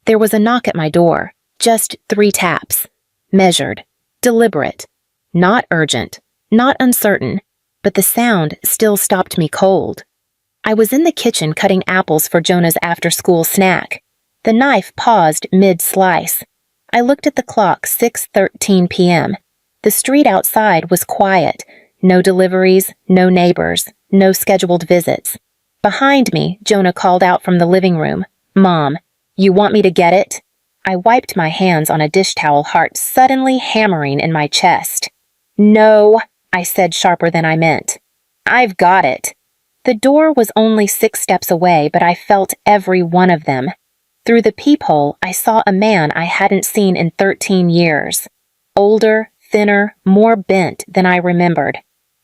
There was a knock at my door, just 3 taps. Measured, deliberate, not urgent, not uncertain, but the sound still stopped me cold. I was in the kitchen cutting apples for Jonah's after-school snack. The knife paused mid-slice. I looked at the clock, 6:13 p.m. The street outside was quiet. No deliveries, no neighbors, no scheduled visits. Behind me, Jonah called out from the living room, "Mom, you want me to get it?" I wiped my hands on a dish towel, heart suddenly hammering in my chest. "No," I said sharper than I meant. "I've got it." The door was only 6 steps away, but I felt every one of them. Through the peephole, I saw a man I hadn't seen in 13 years. Older, thinner, more bent than I remembered.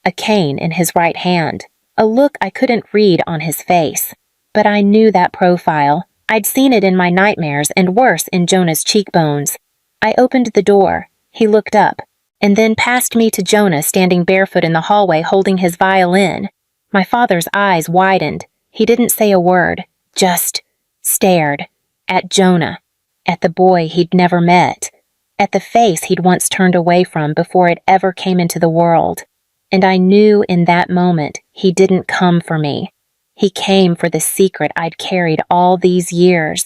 A cane in his right hand. A look I couldn't read on his face. But I knew that profile. I'd seen it in my nightmares and worse in Jonah's cheekbones. I opened the door. He looked up, and then passed me to Jonah standing barefoot in the hallway holding his violin. My father's eyes widened. He didn't say a word, just stared. At Jonah. At the boy he'd never met. At the face he'd once turned away from before it ever came into the world. And I knew in that moment he didn't come for me. He came for the secret I'd carried all these years.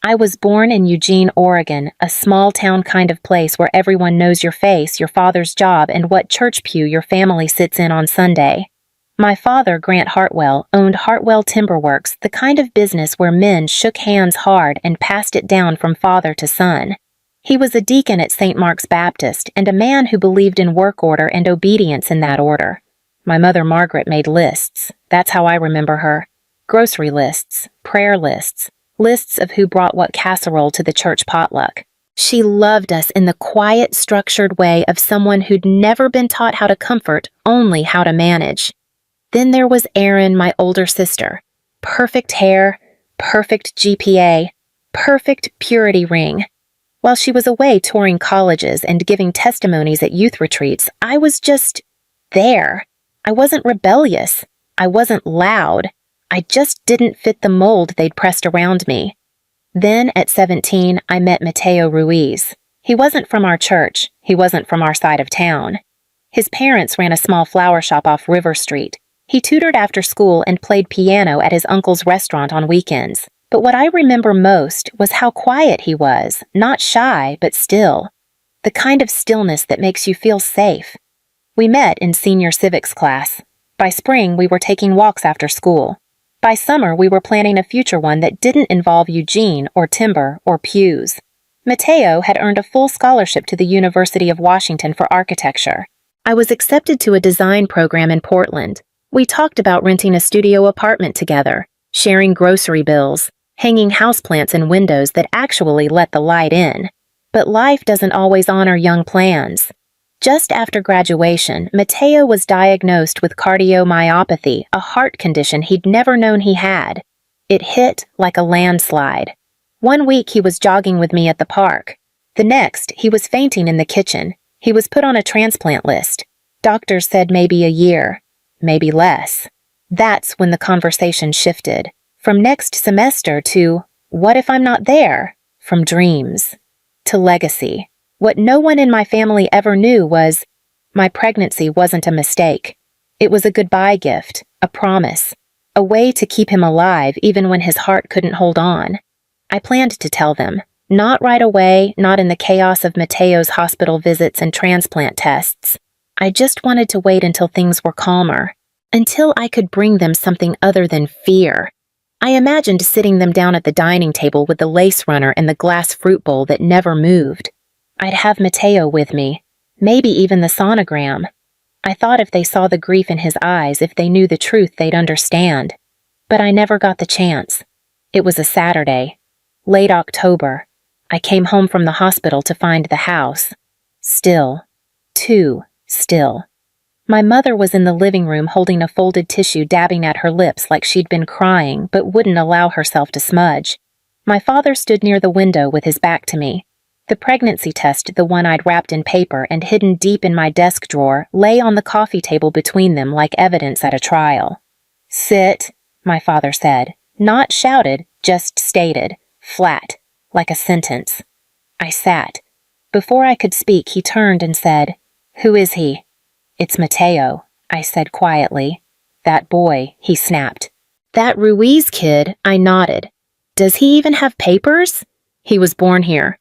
I was born in Eugene, Oregon, a small-town kind of place where everyone knows your face, your father's job, and what church pew your family sits in on Sunday. My father, Grant Hartwell, owned Hartwell Timber Works, the kind of business where men shook hands hard and passed it down from father to son. He was a deacon at St. Mark's Baptist and a man who believed in work order and obedience in that order. My mother, Margaret, made lists. That's how I remember her. Grocery lists, prayer lists, lists of who brought what casserole to the church potluck. She loved us in the quiet, structured way of someone who'd never been taught how to comfort, only how to manage. Then there was Erin, my older sister. Perfect hair, perfect GPA, perfect purity ring. While she was away touring colleges and giving testimonies at youth retreats, I was just there. I wasn't rebellious. I wasn't loud. I just didn't fit the mold they'd pressed around me. Then, at 17, I met Mateo Ruiz. He wasn't from our church. He wasn't from our side of town. His parents ran a small flower shop off River Street. He tutored after school and played piano at his uncle's restaurant on weekends. But what I remember most was how quiet he was, not shy, but still. The kind of stillness that makes you feel safe. We met in senior civics class. By spring, we were taking walks after school. By summer, we were planning a future one that didn't involve Eugene or timber or pews. Mateo had earned a full scholarship to the University of Washington for architecture. I was accepted to a design program in Portland. We talked about renting a studio apartment together, sharing grocery bills, hanging houseplants in windows that actually let the light in. But life doesn't always honor young plans. Just after graduation, Mateo was diagnosed with cardiomyopathy, a heart condition he'd never known he had. It hit like a landslide. One week he was jogging with me at the park. The next, he was fainting in the kitchen. He was put on a transplant list. Doctors said maybe a year. Maybe less. That's when the conversation shifted. From next semester to, what if I'm not there? From dreams to legacy. What no one in my family ever knew was, my pregnancy wasn't a mistake. It was a goodbye gift, a promise, a way to keep him alive even when his heart couldn't hold on. I planned to tell them, not right away, not in the chaos of Mateo's hospital visits and transplant tests. I just wanted to wait until things were calmer, until I could bring them something other than fear. I imagined sitting them down at the dining table with the lace runner and the glass fruit bowl that never moved. I'd have Mateo with me, maybe even the sonogram. I thought if they saw the grief in his eyes, if they knew the truth, they'd understand. But I never got the chance. It was a Saturday, late October. I came home from the hospital to find the house. Still. Too still. My mother was in the living room holding a folded tissue, dabbing at her lips like she'd been crying but wouldn't allow herself to smudge. My father stood near the window with his back to me. The pregnancy test, the one I'd wrapped in paper and hidden deep in my desk drawer, lay on the coffee table between them like evidence at a trial. "Sit," my father said. Not shouted, just stated. Flat. like a sentence. I sat. Before I could speak, he turned and said, "Who is he?" "It's Mateo," I said quietly. "That boy," he snapped. "That Ruiz kid," I nodded. "Does he even have papers?" "He was born here."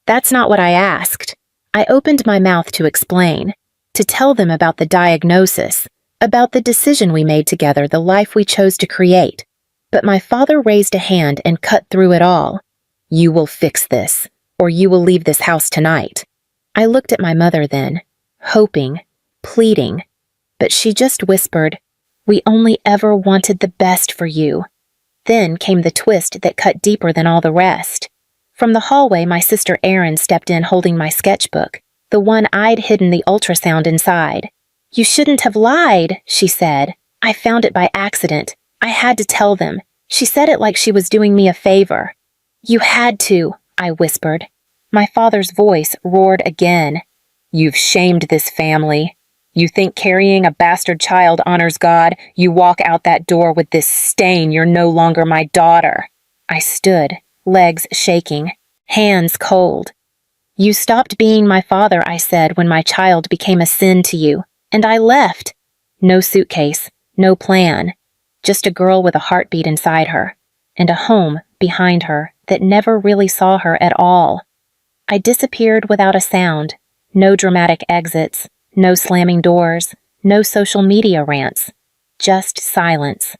"That's not what I asked." I opened my mouth to explain, to tell them about the diagnosis, about the decision we made together, the life we chose to create. But my father raised a hand and cut through it all. "You will fix this, or you will leave this house tonight." I looked at my mother then, hoping, pleading, but she just whispered, "We only ever wanted the best for you." Then came the twist that cut deeper than all the rest. From the hallway, my sister Erin stepped in holding my sketchbook, the one I'd hidden the ultrasound inside. "You shouldn't have lied," she said. "I found it by accident. I had to tell them." She said it like she was doing me a favor. "You had to," I whispered. My father's voice roared again. "You've shamed this family. You think carrying a bastard child honors God? You walk out that door with this stain. You're no longer my daughter." I stood, legs shaking, hands cold. "You stopped being my father," I said, "when my child became a sin to you. And I left. No suitcase, no plan. Just a girl with a heartbeat inside her, and a home behind her that never really saw her at all." I disappeared without a sound. No dramatic exits, no slamming doors, no social media rants. Just silence.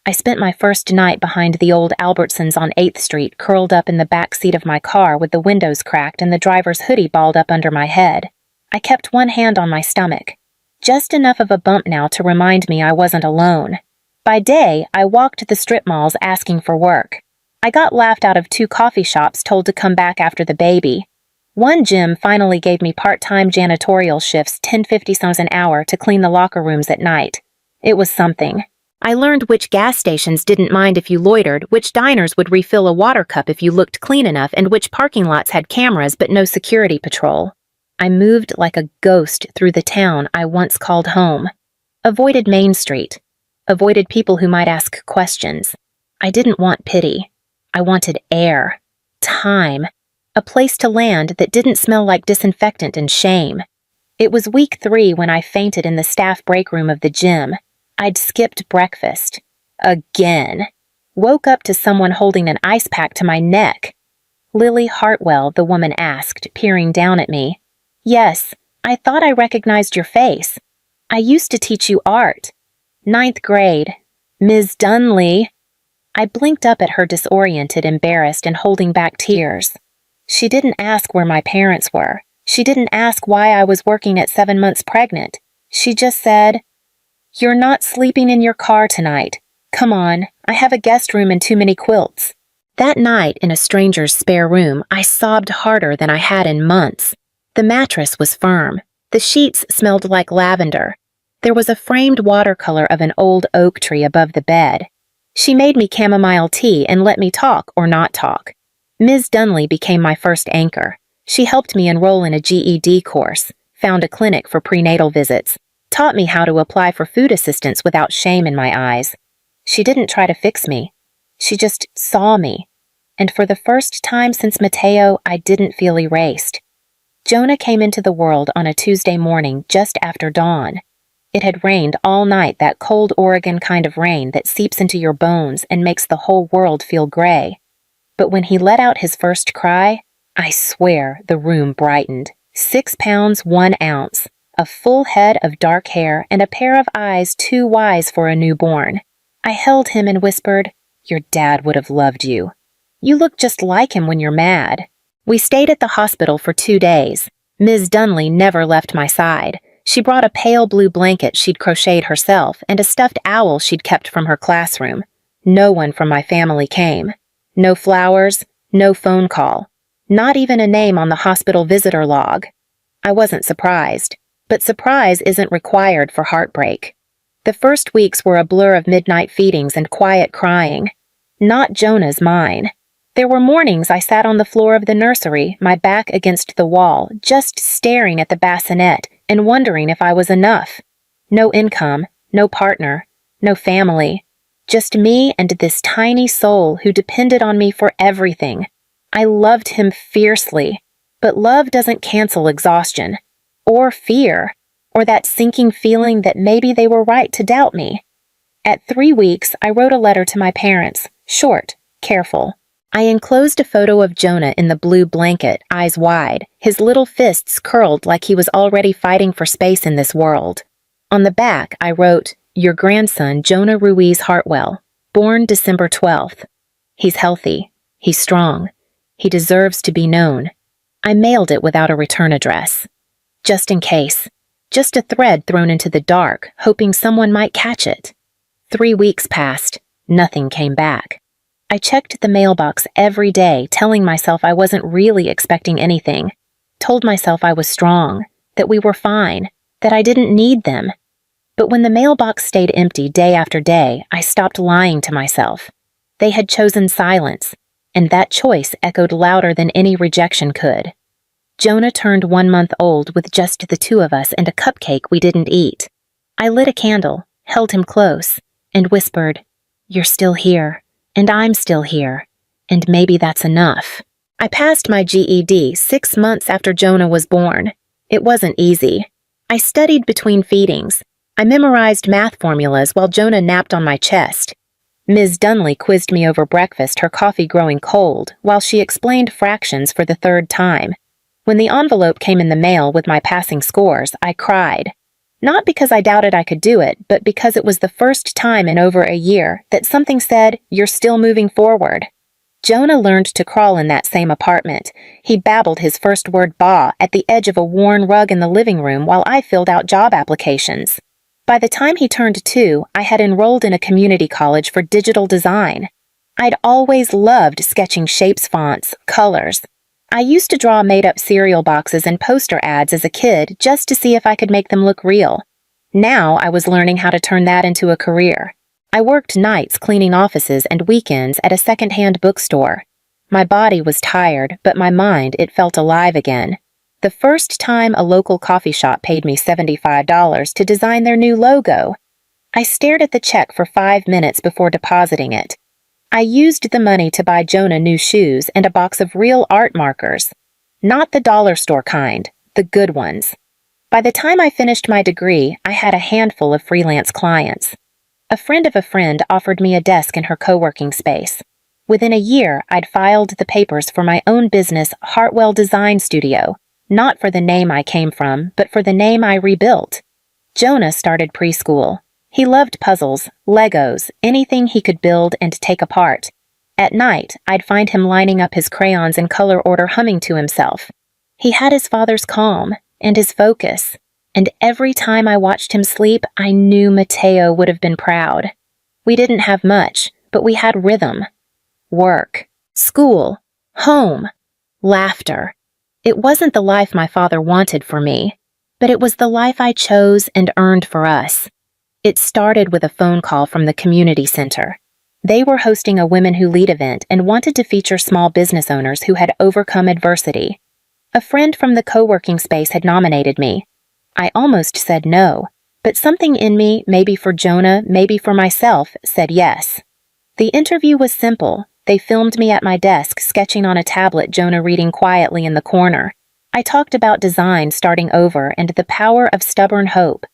I spent my first night behind the old Albertsons on 8th Street, curled up in the back seat of my car with the windows cracked and the driver's hoodie balled up under my head. I kept one hand on my stomach. Just enough of a bump now to remind me I wasn't alone. By day, I walked the strip malls asking for work. I got laughed out of 2 coffee shops told to come back after the baby. One gym finally gave me part-time janitorial shifts, $10.50 an hour, to clean the locker rooms at night. It was something. I learned which gas stations didn't mind if you loitered, which diners would refill a water cup if you looked clean enough, and which parking lots had cameras but no security patrol. I moved like a ghost through the town I once called home. Avoided Main Street. Avoided people who might ask questions. I didn't want pity. I wanted air. Time. A place to land that didn't smell like disinfectant and shame. It was week 3 when I fainted in the staff break room of the gym. I'd skipped breakfast. Again. Woke up to someone holding an ice pack to my neck. "Lily Hartwell," the woman asked, peering down at me. "Yes, I thought I recognized your face. I used to teach you art. 9th grade. Ms. Dunley." I blinked up at her, disoriented, embarrassed, and holding back tears. She didn't ask where my parents were. She didn't ask why I was working at 7 months pregnant. She just said, "You're not sleeping in your car tonight. Come on, I have a guest room and too many quilts." That night, in a stranger's spare room, I sobbed harder than I had in months. The mattress was firm. The sheets smelled like lavender. There was a framed watercolor of an old oak tree above the bed. She made me chamomile tea and let me talk or not talk. Ms. Dunley became my first anchor. She helped me enroll in a GED course, found a clinic for prenatal visits, taught me how to apply for food assistance without shame in my eyes. She didn't try to fix me. She just saw me. And for the first time since Mateo, I didn't feel erased. Jonah came into the world on a Tuesday morning just after dawn. It had rained all night, that cold Oregon kind of rain that seeps into your bones and makes the whole world feel gray. But when he let out his first cry, I swear the room brightened. 6 pounds 1 ounce, a full head of dark hair, and a pair of eyes too wise for a newborn. I held him and whispered, "Your dad would have loved you. You look just like him when you're mad." We stayed at the hospital for 2 days. Ms. Dunley never left my side. She brought a pale blue blanket she'd crocheted herself and a stuffed owl she'd kept from her classroom. No one from my family came. No flowers, no phone call. Not even a name on the hospital visitor log. I wasn't surprised, but surprise isn't required for heartbreak. The first weeks were a blur of midnight feedings and quiet crying. Not Jonah's, mine. There were mornings I sat on the floor of the nursery, my back against the wall, just staring at the bassinet and wondering if I was enough. No income, no partner, no family. Just me and this tiny soul who depended on me for everything. I loved him fiercely, but love doesn't cancel exhaustion, or fear, or that sinking feeling that maybe they were right to doubt me. At 3 weeks, I wrote a letter to my parents, short, careful. I enclosed a photo of Jonah in the blue blanket, eyes wide, his little fists curled like he was already fighting for space in this world. On the back, I wrote, "Your grandson, Jonah Ruiz Hartwell, born December 12th. He's healthy. He's strong. He deserves to be known." I mailed it without a return address. Just in case. Just a thread thrown into the dark, hoping someone might catch it. 3 weeks passed. Nothing came back. I checked the mailbox every day, telling myself I wasn't really expecting anything. Told myself I was strong, that we were fine, that I didn't need them. But when the mailbox stayed empty day after day, I stopped lying to myself. They had chosen silence, and that choice echoed louder than any rejection could. Jonah turned 1 month old with just the two of us and a cupcake we didn't eat. I lit a candle, held him close, and whispered, "You're still here, and I'm still here, and maybe that's enough." I passed my GED 6 months after Jonah was born. It wasn't easy. I studied between feedings. I memorized math formulas while Jonah napped on my chest. Ms. Dunley quizzed me over breakfast, her coffee growing cold, while she explained fractions for the 3rd time. When the envelope came in the mail with my passing scores, I cried. Not because I doubted I could do it, but because it was the first time in over a year that something said, "You're still moving forward." Jonah learned to crawl in that same apartment. He babbled his first word "ba" at the edge of a worn rug in the living room while I filled out job applications. By the time he turned 2, I had enrolled in a community college for digital design. I'd always loved sketching shapes, fonts, colors. I used to draw made-up cereal boxes and poster ads as a kid just to see if I could make them look real. Now I was learning how to turn that into a career. I worked nights cleaning offices and weekends at a second-hand bookstore. My body was tired, but my mind, it felt alive again. The first time a local coffee shop paid me $75 to design their new logo. I stared at the check for 5 minutes before depositing it. I used the money to buy Jonah new shoes and a box of real art markers. Not the dollar store kind, the good ones. By the time I finished my degree, I had a handful of freelance clients. A friend of a friend offered me a desk in her co-working space. Within a year, I'd filed the papers for my own business, Hartwell Design Studio, not for the name I came from, but for the name I rebuilt. Jonah started preschool. He loved puzzles, Legos, anything he could build and take apart. At night, I'd find him lining up his crayons in color order, humming to himself. He had his father's calm and his focus, and every time I watched him sleep, I knew Mateo would have been proud. We didn't have much, but we had rhythm. Work, school, home, laughter. It wasn't the life my father wanted for me, but it was the life I chose and earned for us. It started with a phone call from the community center. They were hosting a Women Who Lead event and wanted to feature small business owners who had overcome adversity. A friend from the co-working space had nominated me. I almost said no, but something in me, maybe for Jonah, maybe for myself, said yes. The interview was simple. They filmed me at my desk, sketching on a tablet, Jonah reading quietly in the corner. I talked about design starting over and the power of stubborn hope.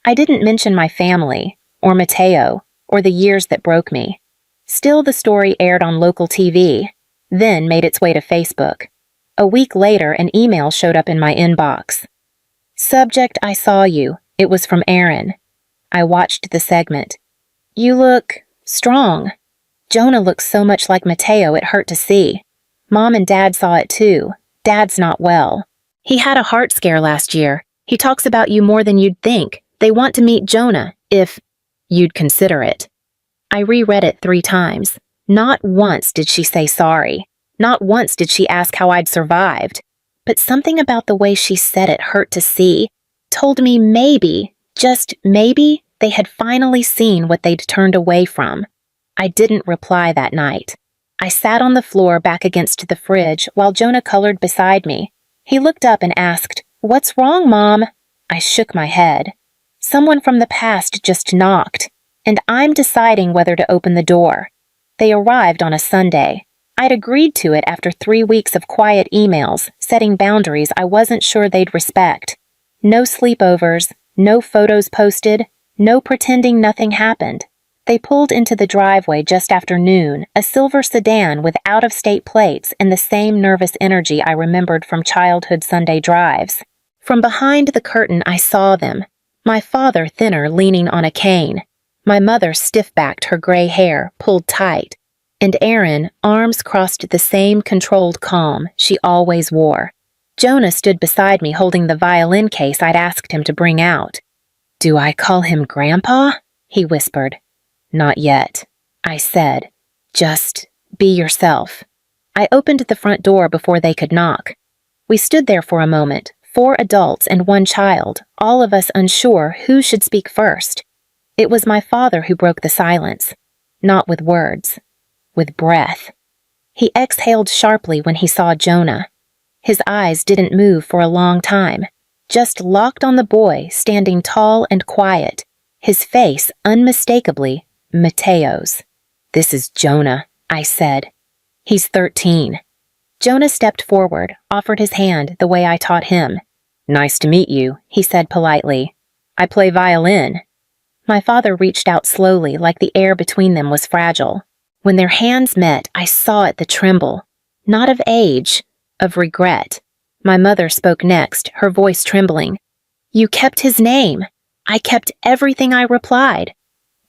I didn't mention my family, or Mateo, or the years that broke me. Still, the story aired on local TV, then made its way to Facebook. A week later, an email showed up in my inbox. Subject, I saw you. It was from Aaron. I watched the segment. You look strong. Jonah looks so much like Mateo, it hurt to see. Mom and Dad saw it too. Dad's not well. He had a heart scare last year. He talks about you more than you'd think. They want to meet Jonah, if you'd consider it. I reread it 3 times. Not once did she say sorry. Not once did she ask how I'd survived. But something about the way she said it hurt to see, told me maybe, just maybe, they had finally seen what they'd turned away from. I didn't reply that night. I sat on the floor back against the fridge while Jonah colored beside me. He looked up and asked, "What's wrong, Mom?" I shook my head. Someone from the past just knocked, and I'm deciding whether to open the door. They arrived on a Sunday. I'd agreed to it after 3 weeks of quiet emails, setting boundaries I wasn't sure they'd respect. No sleepovers, no photos posted, no pretending nothing happened. They pulled into the driveway just after noon, a silver sedan with out-of-state plates and the same nervous energy I remembered from childhood Sunday drives. From behind the curtain I saw them, my father thinner leaning on a cane, my mother stiff-backed, her gray hair pulled tight, and Erin, arms crossed, the same controlled calm she always wore. Jonah stood beside me holding the violin case I'd asked him to bring out. "Do I call him Grandpa?" he whispered. "Not yet," I said. "Just be yourself." I opened the front door before they could knock. We stood there for a moment, 4 adults and 1 child, all of us unsure who should speak first. It was my father who broke the silence, not with words, with breath. He exhaled sharply when he saw Jonah. His eyes didn't move for a long time, just locked on the boy standing tall and quiet, his face unmistakably Mateo's. "This is Jonah," I said. "He's 13. Jonah stepped forward, offered his hand the way I taught him. "Nice to meet you," he said politely. "I play violin." My father reached out slowly, like the air between them was fragile. When their hands met, I saw it, the tremble, not of age, of regret. My mother spoke next, her voice trembling. "You kept his name." "I kept everything I replied."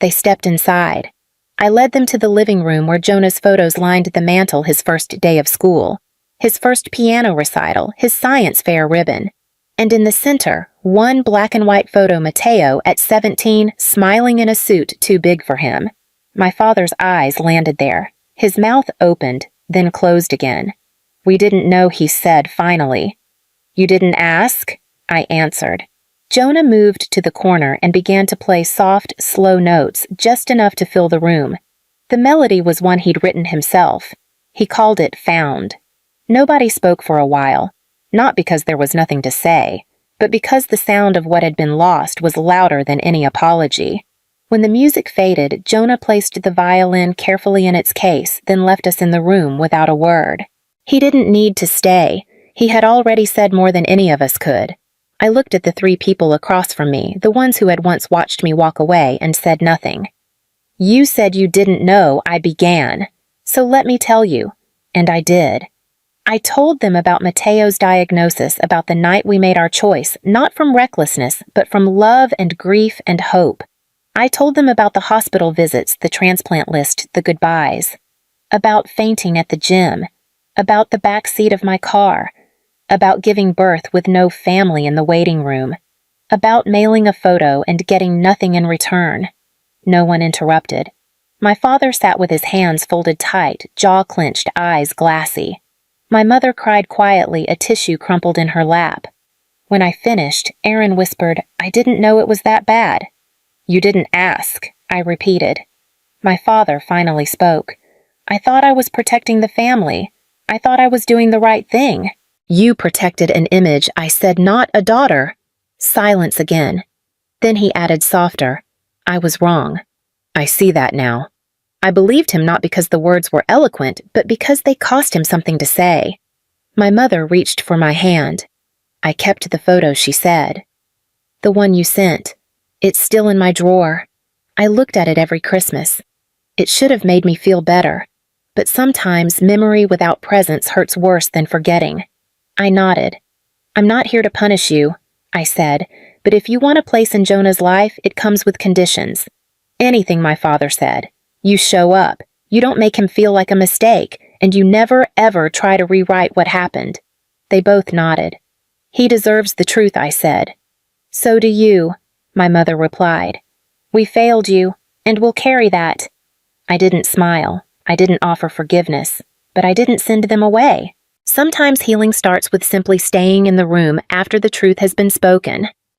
They stepped inside. I led them to the living room where Jonah's photos lined the mantel, his first day of school, his first piano recital, his science fair ribbon. And in the center, one black and white photo, Mateo at 17, smiling in a suit too big for him. My father's eyes landed there. His mouth opened, then closed again. "We didn't know," he said finally. "You didn't ask?" I answered. Jonah moved to the corner and began to play soft, slow notes, just enough to fill the room. The melody was one he'd written himself. He called it Found. Nobody spoke for a while, not because there was nothing to say, but because the sound of what had been lost was louder than any apology. When the music faded, Jonah placed the violin carefully in its case, then left us in the room without a word. He didn't need to stay. He had already said more than any of us could. I looked at the 3 people across from me, the ones who had once watched me walk away, and said nothing. "You said you didn't know," I began. "So let me tell you." And I did. I told them about Mateo's diagnosis, about the night we made our choice, not from recklessness, but from love and grief and hope. I told them about the hospital visits, the transplant list, the goodbyes. About fainting at the gym. About the back seat of my car. About giving birth with no family in the waiting room. About mailing a photo and getting nothing in return. No one interrupted. My father sat with his hands folded tight, jaw clenched, eyes glassy. My mother cried quietly, a tissue crumpled in her lap. When I finished, Erin whispered, "I didn't know it was that bad." "You didn't ask," I repeated. My father finally spoke. "I thought I was protecting the family. I thought I was doing the right thing." "You protected an image," I said, "not a daughter." Silence again. Then he added softer, "I was wrong. I see that now." I believed him not because the words were eloquent, but because they cost him something to say. My mother reached for my hand. "I kept the photo," she said. "The one you sent. It's still in my drawer. I looked at it every Christmas. It should have made me feel better. But sometimes memory without presence hurts worse than forgetting." I nodded. "I'm not here to punish you," I said, "but if you want a place in Jonah's life, it comes with conditions. Anything," my father said. "You show up. You don't make him feel like a mistake, and you never, ever try to rewrite what happened." They both nodded. "He deserves the truth," I said. "So do you," my mother replied. "We failed you, and we'll carry that." I didn't smile. I didn't offer forgiveness, but I didn't send them away. Sometimes healing starts with simply staying in the room after the truth has been spoken.